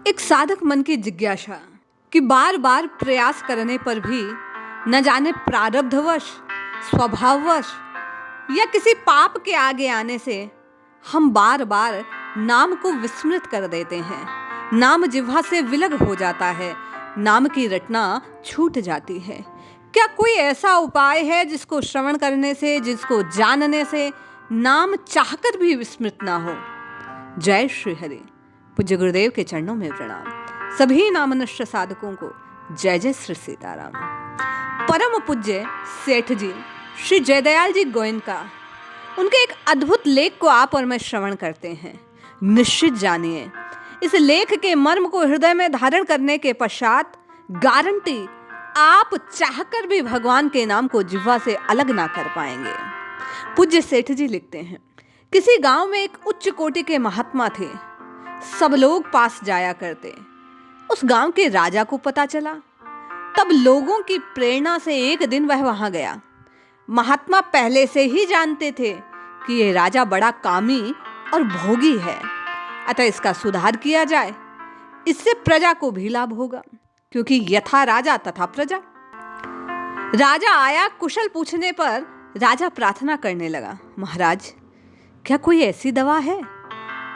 एक साधक मन की जिज्ञासा कि बार बार प्रयास करने पर भी न जाने प्रारब्धवश, स्वभाववश या किसी पाप के आगे आने से हम बार बार नाम को विस्मृत कर देते हैं। नाम जिह्वा से विलग हो जाता है, नाम की रटना छूट जाती है। क्या कोई ऐसा उपाय है जिसको श्रवण करने से, जिसको जानने से नाम चाहकर भी विस्मृत ना हो? जय श्री हरि। पूज्य गुरुदेव के चरणों में प्रणाम। सभी नामनिष्ठ साधकों को जय जय श्री सीताराम। परम पूज्य सेठ जी श्री जयदयाल जी गोयनका, उनके एक अद्भुत लेख को आप और मैं श्रवण करते हैं। निश्चित जानिए, इस लेख के मर्म को हृदय में धारण करने के पश्चात गारंटी आप चाहकर भी भगवान के नाम को जिह्वा से अलग ना कर पाएंगे। पूज्य सेठ जी लिखते हैं, किसी गांव में एक उच्च कोटि के महात्मा थे। सब लोग पास जाया करते। उस गांव के राजा को पता चला, तब लोगों की प्रेरणा से एक दिन वह वहां गया। महात्मा पहले से ही जानते थे कि ये राजा बड़ा कामी और भोगी है, अतः इसका सुधार किया जाए, इससे प्रजा को भी लाभ होगा, क्योंकि यथा राजा तथा प्रजा। राजा आया। कुशल पूछने पर राजा प्रार्थना करने लगा, महाराज, क्या कोई ऐसी दवा है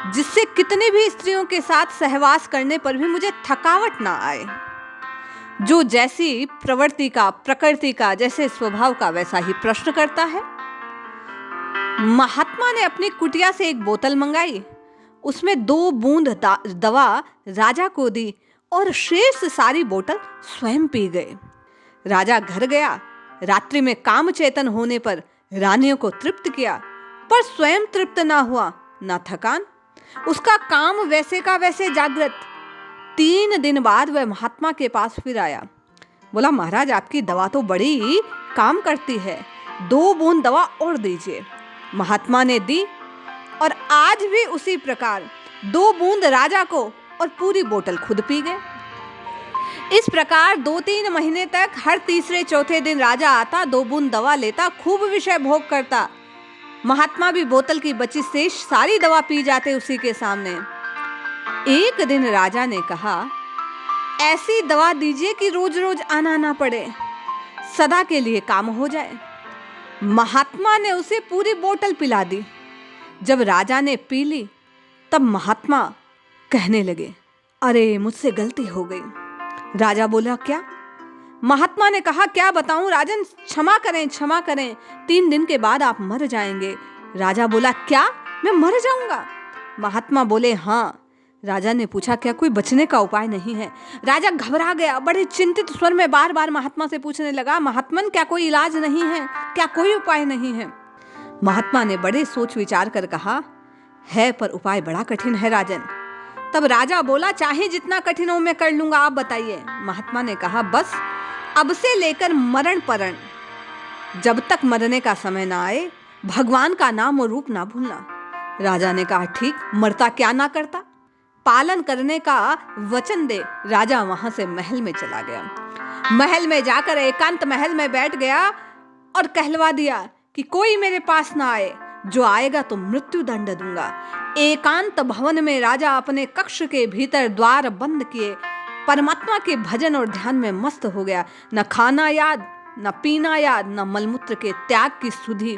जिससे कितनी भी स्त्रियों के साथ सहवास करने पर भी मुझे थकावट ना आए, जो जैसी प्रवृत्ति का, प्रकृति का, जैसे स्वभाव का वैसा ही प्रश्न करता है? महात्मा ने अपनी कुटिया से एक बोतल मंगाई, उसमें 2 बूंद दवा राजा को दी और शेष सारी बोतल स्वयं पी गए। राजा घर गया। रात्रि में काम चेतन होने पर रानियों को तृप्त किया, पर स्वयं तृप्त ना हुआ, ना थकान। उसका काम वैसे का वैसे जागृत। 3 दिन बाद वह महात्मा के पास फिर आया। बोला, महाराज, आपकी दवा तो बड़ी काम करती है, 2 बूंद दवा और दीजिए। महात्मा ने दी और आज भी उसी प्रकार 2 बूंद राजा को और पूरी बोतल खुद पी गए। इस प्रकार 2-3 महीने तक हर तीसरे चौथे दिन राजा आता, 2 बूंद दवा लेता, खूब विषय भोग करता। महात्मा भी बोतल की बची शेष सारी दवा पी जाते उसी के सामने। एक दिन राजा ने कहा, ऐसी दवा दीजिए कि रोज रोज आना ना पड़े, सदा के लिए काम हो जाए। महात्मा ने उसे पूरी बोतल पिला दी। जब राजा ने पी ली, तब महात्मा कहने लगे, अरे, मुझसे गलती हो गई। राजा बोला, क्या? महात्मा ने कहा, क्या बताऊं राजन, क्षमा करें, क्षमा करें, 3 दिन के बाद आप मर जाएंगे। राजा बोला, क्या, मैं मर जाऊंगा? महात्मा बोले, हाँ। राजा ने पूछा, क्या कोई बचने का उपाय नहीं है? राजा घबरा गया, बड़े चिंतित स्वर में बार बार महात्मा से पूछने लगा, महात्मन, क्या कोई इलाज नहीं है? क्या कोई उपाय नहीं है? महात्मा ने बड़े सोच विचार कर कहा, है, पर उपाय बड़ा कठिन है राजन। तब राजा बोला, चाहे जितना कठिन हो मैं कर लूंगा, आप बताइए। महात्मा ने कहा, बस अब से लेकर मरण परण, जब तक मरने का समय ना आए, भगवान का नाम और रूप ना भूलना। राजा ने कहा, ठीक, मरता क्या ना करता, पालन करने का वचन दे। राजा वहां से महल में चला गया। महल में जाकर एकांत महल में बैठ गया और कहलवा दिया कि कोई मेरे पास ना आए, जो आएगा तो मृत्यु दंड दूंगा। एकांत भवन में राजा अपने कक्ष के भीतर द्वार बंद किए परमात्मा के भजन और ध्यान में मस्त हो गया। न खाना याद, न पीना याद, न मलमूत्र के त्याग की सुधि,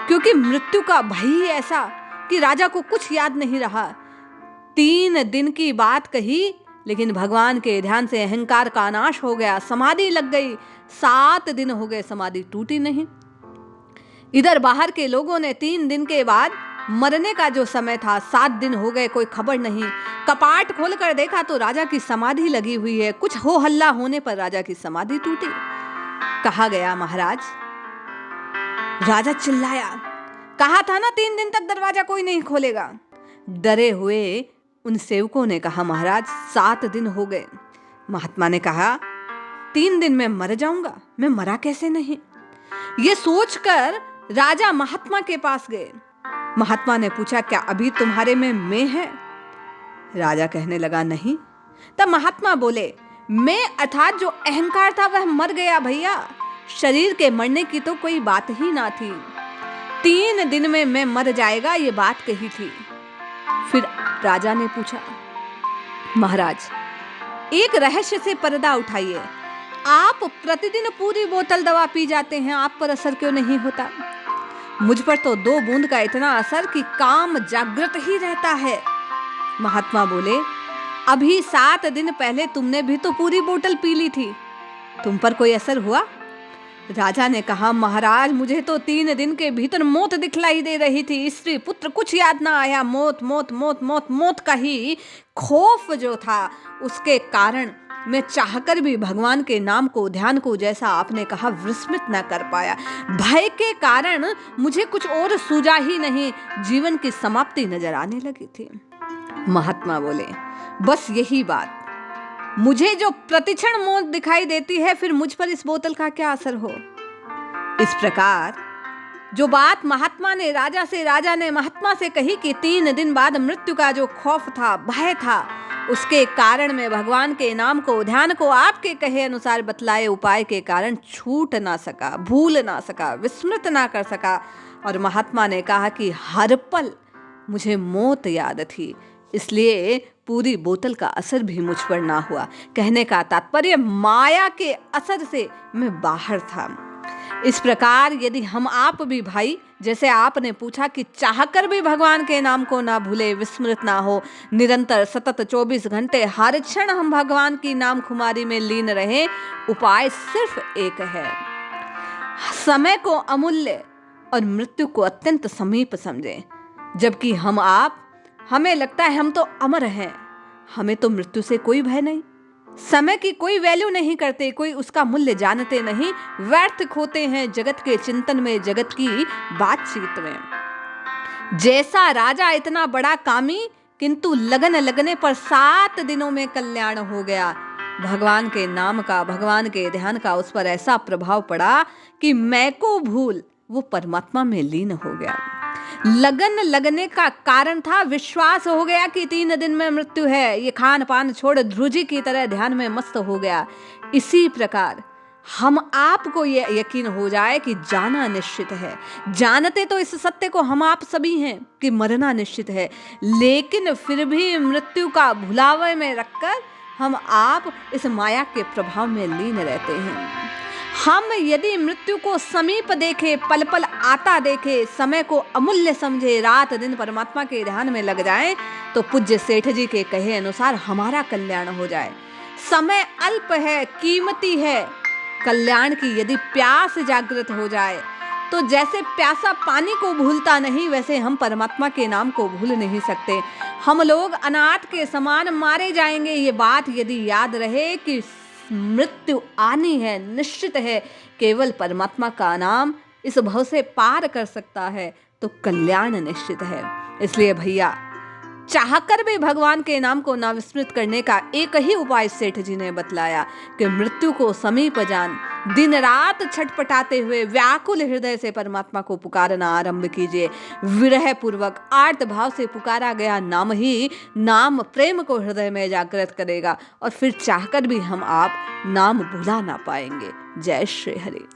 क्योंकि मृत्यु का भय ही ऐसा कि राजा को कुछ याद नहीं रहा। 3 दिन की बात कही, लेकिन भगवान के ध्यान से अहंकार का नाश हो गया, समाधि लग गई। 7 दिन हो गए, समाधि टूटी नहीं। इधर बाहर के लोगों ने 3 दिन के बाद मरने का जो समय था, 7 दिन हो गए, कोई खबर नहीं। कपाट खोलकर देखा तो राजा की समाधि लगी हुई है। कुछ हो हल्ला होने पर राजा की समाधि टूटी। कहा गया, महाराज, राजा चिल्लाया, कहा था ना 3 दिन तक दरवाजा कोई नहीं खोलेगा। डरे हुए उन सेवकों ने कहा, महाराज, 7 दिन हो गए। महात्मा ने कहा, 3 दिन में मर जाऊंगा, मैं मरा कैसे नहीं? ये सोचकर राजा महात्मा के पास गए। महात्मा ने पूछा, क्या अभी तुम्हारे में मैं है? राजा कहने लगा, नहीं। तब महात्मा बोले, मैं अर्थात जो अहंकार था वह मर गया भैया, शरीर के मरने की तो कोई बात ही ना थी। 3 दिन में मैं मर जाएगा, ये बात कही थी। फिर राजा ने पूछा, महाराज, एक रहस्य से पर्दा उठाइए। आप प्रतिदिन पूरी बोतल दवा पी जाते हैं, आप पर असर क्यों नहीं होता? मुझ पर तो 2 बूंद का इतना असर कि काम जागृत ही रहता है। महात्मा बोले, अभी 7 दिन पहले तुमने भी तो पूरी बोतल पी ली थी, तुम पर कोई असर हुआ? राजा ने कहा, महाराज, मुझे तो 3 दिन के भीतर मौत दिखलाई दे रही थी। स्त्री पुत्र कुछ याद ना आया। मौत मौत मौत मौत मौत का ही खौफ जो था, उसके कारण मैं चाहकर भी भगवान के नाम को, ध्यान को, जैसा आपने कहा, विस्मृत न कर पाया। भय के कारण मुझे कुछ और सूझा ही नहीं, जीवन की समाप्ति नजर आने लगी थी। महात्मा बोले, बस यही बात, मुझे जो प्रतिक्षण मौत दिखाई देती है, फिर मुझ पर इस बोतल का क्या असर हो? इस प्रकार जो बात महात्मा ने राजा से, राजा ने महात्मा से कही कि 3 दिन बाद मृत्यु का जो खौफ था, भय था, उसके कारण में भगवान के नाम को, ध्यान को आपके कहे अनुसार बतलाए उपाय के कारण छूट ना सका, भूल ना सका, विस्मृत ना कर सका। और महात्मा ने कहा कि हर पल मुझे मौत याद थी, इसलिए पूरी बोतल का असर भी मुझ पर ना हुआ। कहने का तात्पर्य, माया के असर से मैं बाहर था। इस प्रकार यदि हम आप भी भाई, जैसे आपने पूछा कि चाहकर भी भगवान के नाम को ना भूले, विस्मृत ना हो, निरंतर सतत 24 घंटे हर क्षण हम भगवान की नाम खुमारी में लीन रहे, उपाय सिर्फ एक है। समय को अमूल्य और मृत्यु को अत्यंत समीप समझें। जबकि हम आप, हमें लगता है हम तो अमर हैं, हमें तो मृत्यु से कोई भय नहीं। समय की कोई वैल्यू नहीं करते, कोई उसका मूल्य जानते नहीं, व्यर्थ खोते हैं जगत के चिंतन में, जगत की बातचीत में। जैसा राजा इतना बड़ा कामी, किंतु लगन लगने पर 7 दिनों में कल्याण हो गया। भगवान के नाम का, भगवान के ध्यान का उस पर ऐसा प्रभाव पड़ा कि मैं को भूल वो परमात्मा में लीन हो गया। लगन लगने का कारण था, विश्वास हो गया कि 3 दिन में मृत्यु है। ये खान पान छोड़ ध्रुजी की तरह ध्यान में मस्त हो गया। इसी प्रकार हम आपको ये यकीन हो जाए कि जाना निश्चित है। जानते तो इस सत्य को हम आप सभी हैं कि मरना निश्चित है, लेकिन फिर भी मृत्यु का भुलावे में रखकर हम आप इस माया के प्रभाव में लीन रहते हैं। हम यदि मृत्यु को समीप देखे, पल पल आता देखे, समय को अमूल्य समझे, रात दिन परमात्मा के ध्यान में लग जाएं, तो पूज्य सेठ जी के कहे अनुसार हमारा कल्याण हो जाए। समय अल्प है, कीमती है। कल्याण की यदि प्यास जागृत हो जाए, तो जैसे प्यासा पानी को भूलता नहीं, वैसे हम परमात्मा के नाम को भूल नहीं सकते। हम लोग अनाथ के समान मारे जाएंगे, ये बात यदि याद रहे कि मृत्यु आनी है, निश्चित है। केवल परमात्मा का नाम इस भव से पार कर सकता है, तो कल्याण निश्चित है। इसलिए भैया, चाहकर भी भगवान के नाम को ना विस्मृत करने का एक ही उपाय सेठ जी ने बतलाया कि मृत्यु को समीप जान, दिन रात छटपटाते हुए व्याकुल हृदय से परमात्मा को पुकारना आरंभ कीजिए। विरह पूर्वक आर्त भाव से पुकारा गया नाम ही नाम प्रेम को हृदय में जागृत करेगा, और फिर चाहकर भी हम आप नाम भुला ना पाएंगे। जय श्री हरि।